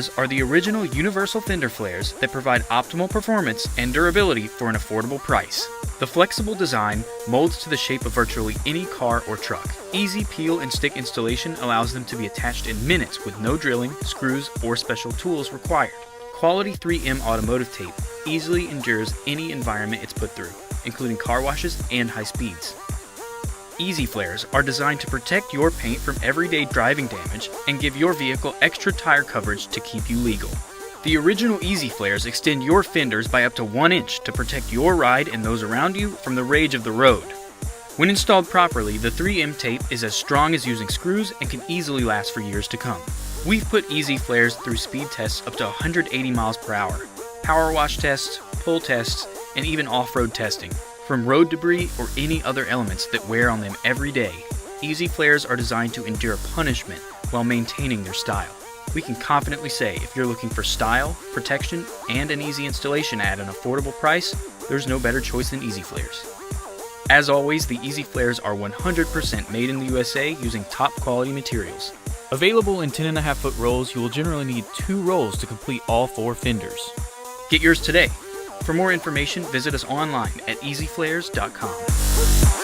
flares are the original universal fender flares that provide optimal performance and durability for an affordable price. The flexible design molds to the shape of virtually any car or truck. Easy peel and stick installation allows them to be attached in minutes with no drilling, screws, or special tools required. Quality 3M automotive tape easily endures any environment it's put through, including car washes and high speeds. Easy flares are designed to protect your paint from everyday driving damage and give your vehicle extra tire coverage to keep you legal. The original Easy flares extend your fenders by up to 1 inch to protect your ride and those around you from the rage of the road. When installed properly, the 3M tape is as strong as using screws and can easily last for years to come. We've put Easy flares through speed tests up to 180 miles per hour, power wash tests, pull tests, and even off-road testing. From road debris or any other elements that wear on them every day, Easy flares are designed to endure punishment while maintaining their style. We can confidently say if you're looking for style, protection, and an easy installation at an affordable price, there's no better choice than Easy flares. As always, the Easy flares are 100% made in the USA using top quality materials. Available in 10.5-foot rolls, you will generally need 2 rolls to complete all 4 fenders. Get yours today. For more information, visit us online at easyflares.com.